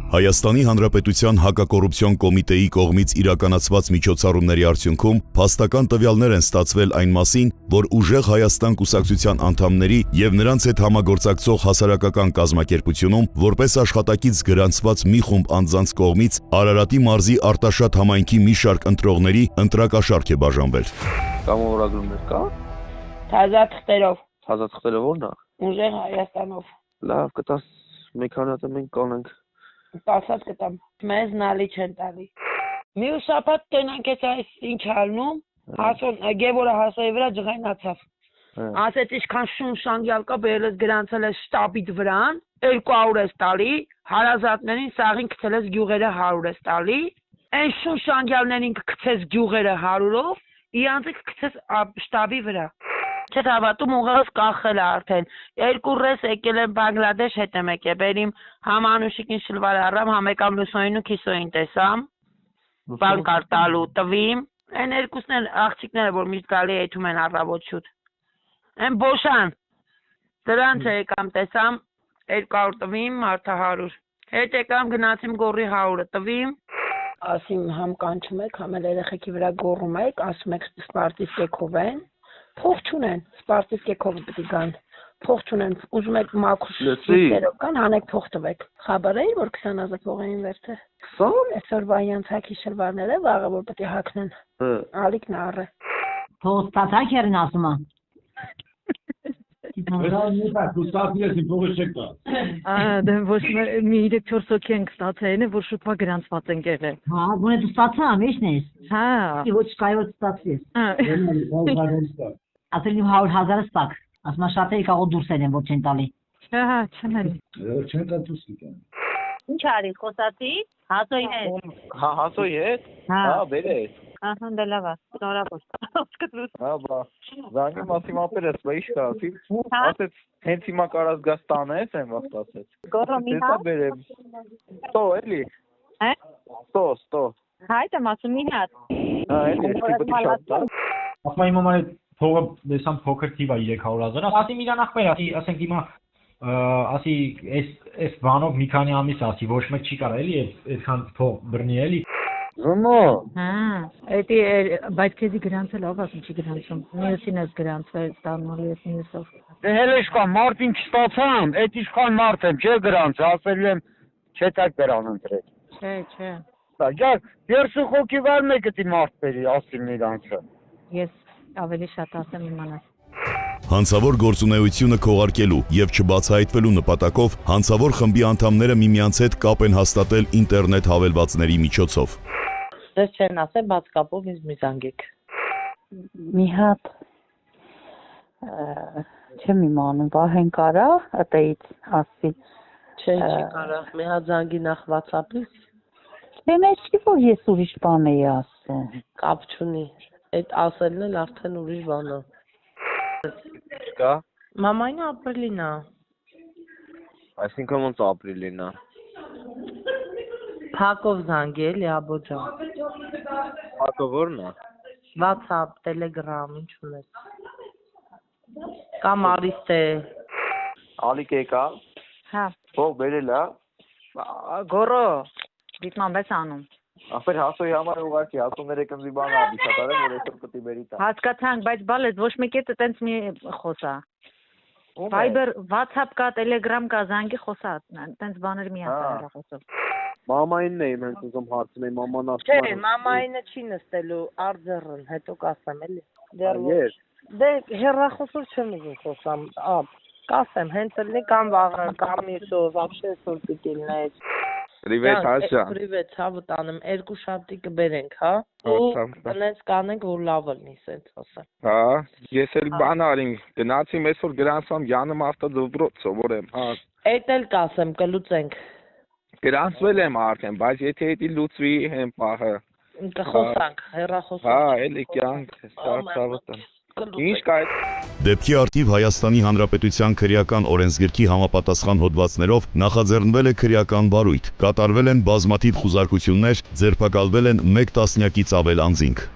Հայաստանի Հանրապետության հակակոռուպցիոն կոմիտեի կողմից իրականացված միջոցառումների արդյունքում փաստական տվյալներ են ստացվել այն մասին, որ Ուժեղ Հայաստան կուսակցության անդամների եւ նրանց հետ համագործակցող հասարակական կազմակերպությունում որպես աշխատակից գրանցված մի խումբ անձանց կողմից Արարատի մարզի Արտաշատ համայնքի մի շարք ընտրողների ընտրակաշառք է բաժանվել։ Կամավորագրումներ կա։ Թազատ խտերով։ Թազատ խտերը ո՞րն է։ Ուժեղ Հայաստանով։ Լավ, կտաս մեկ քանատը մենք կանենք։ 10-ած կտամ։ Մեզ նալի չեն տալի։ Մյուս շաբաթ տենանք այս ինչ ալնում, հասոն Գևորը հասայի վրա ջղայնացավ։ Ասեց ինչքան շունշանգյալ կա, բերել ես գրանցել ես շտաբիդ վրան, 200 ես տալի, հարազատներին սաղին գցել ես գյուղերը 100 ես տալի, այն շունշանգյալներին կգցես գյուղերը 100-ով, իրանցը կգցես շտաբի վրա։ Չէ հավատում ուղղակի կախել արդեն։ Երկու ռես եկել են Բանգլադեշ հետ եմ եկել, բերիմ համանուշիկին շլվար առամ, համեկամ լուսոյին ու քիսոյին տեսամ, բանկար տալու տվիմ, այն երկուսն են աղջիկները, որ միշտ գալի եթում են առավոտ շուտ։ Այն բոշան, դրանց եկամ տեսամ, 200 տվիմ, մարդը 100, հետ եկամ գնացիմ գորի 100-ը տվիմ, ասիմ համ կանչում եք, համ էլ երեխեքի վրա գոռում եք, ասում եք սպարտիվ կեքով են, փող չունեն, սպարտիվ կեքով պիտի գան, փող չունեն, ուզում եք մաքուր շիրերով կան, հանեք փող տվեք, խաբար էի, որ 20,000 փող էին վերցե, 20, այսօր վայանց հակի շլվարները, վաղը որ պիտի հակնեն, ալիքն առը, փող ստացաք երին ասում է, Դե ոչ մի 3-4 հոգի ենք ստացել, որ շուտվա գրանցված են եղել։ հա, գոնե դու ստացա, մեջն ես։ Հա։ Ոչ կայոց ստացես։ Ասել իմ 100,000 ստակ։ Ասում շատ է կարող դուրս են որ չեն տալի։ Հա, չեն էլի։ Չեն տա դուրս գիտեն։ Ինչ արի, խոսացի, հասոյի հետ։ Հա, հասոյի հետ։ Հա, բերես։ Ահա դե լավ է, շնորհավոր։ Սկսես։ Հա, բա։ Զանգի մասի մապերս, բա ի՞նչ կա, ասեց, հենց հիմա կարաս գաս տանես, այն վաղ ասեց։ Գոռո մի հատ։ Բերեմ։ Ստո, էլի։ Հա։ Ստո։ Հայտ եմ ասում մի հատ։ Հա, էլի, պետք է շատ տա։ Ասում եմ իմ փողը դեսամ փոքր թիվ է 300,000, ասի իրան ախպեր, ասենք հիմա ասի այս բանով մի քանի ամիս ասի, ոչ մեկ չի կարող էլի այդքան փող բռնի էլի։ Զոնո։ Հա, էդի բայց քեզի գրանցել ով ասում չի գրանցում։ Մյուսին ես գրանցվել, ստանալու ես մյուսով։ Դե հելեշ կա, մարդին չստացան, այդ իշխան մարդ եմ, չէ գրանց, ասել եմ, չէ տակ դրան ընտրել։ Չէ։ Ջար, 30 հոգի վար մեկը դի մարդ բերի, ասիմ իրանցը։ Ես ավելի շատ ասեմ իմանաս։ Հանցավոր գործունեությունը քողարկելու եւ չբացահայտվելու նպատակով հանցավոր խմբի անդամները միմյանց հետ կապ են հաստատել ինտերնետ հավելվածների միջոցով։ Դες չեն ասել բաց կապով ինձ մի զանգեք։ Մի հատ չեմ իմանում, Վահեն կարա ըտեից ասի։ Չի կարա, մի հատ զանգի նախ WhatsApp-ից։ Դե մեջքի որ ես ուրիշ բան էի ասել։ Կապ չունի, այդ ասելն էլ արդեն ուրիշ բան է։ Կա։ Մամային ապրիլին է։ Այսինքն ոնց ապրիլին է։ Փակով զանգի էլի աբոջան։ Փակով ո՞րն է։ WhatsApp, Telegram, ինչ ունես։ Կամ արիստե։ Ալիք եկա։ Հա, Փող բերել է։ գոռո։ Դիտման բես անում։ Ախպեր հասոյի համար ուղղակի 13 կնզի բան ա դիտատարը, որ այսօր պետք է բերի տա։ Հասկացանք, բայց բալես ոչ մեկի հետ տենց մի խոսա։ Viber, WhatsApp կա, Telegram կա, զանգի խոսա, տենց բաներ մի հատ խոսով։ Մամայինն է մենք ուզում հարցնել, մաման ասում Չէ, մամայինը չի նստելու, արձեռն, հետո կասեմ էլի։ Ես։ Դե հեռախոսով չեմ ուզում խոսամ, կասեմ, հենց էլի կամ վաղը, կամ մյուսով, вообще սուր պիտի լինես։ Պրիվետ Հասա։ Պրիվետ, ցավը տանեմ, 2 շաբթի կբերենք, հա։ Ու այնպես կանենք, որ լավ լինի, սենց ասեմ։ Հա, ես էլ բան արին, գնացիմ այսօր գրանցամ Յանը Մարտա դոբրոց սովորեմ, հա։ Էդ էլ կասեմ, կլուծենք։ Գրանցվել եմ արդեն, բայց եթե դա լուծվի հեն պահը։ Կխոսանք, հեռախոսով։ Հա, էլի կյանք, ցավը տան։ Ինչ կա այդ։ Դեպքի արդիվ Հայաստանի Հանրապետության քրեական օրենսգրքի համապատասխան հոդվածներով նախաձեռնվել է քրեական բարույթ, կատարվել են բազմաթիվ խուզարկություններ, ձերբակալվել են 1 տասնյակից ավել անձինք։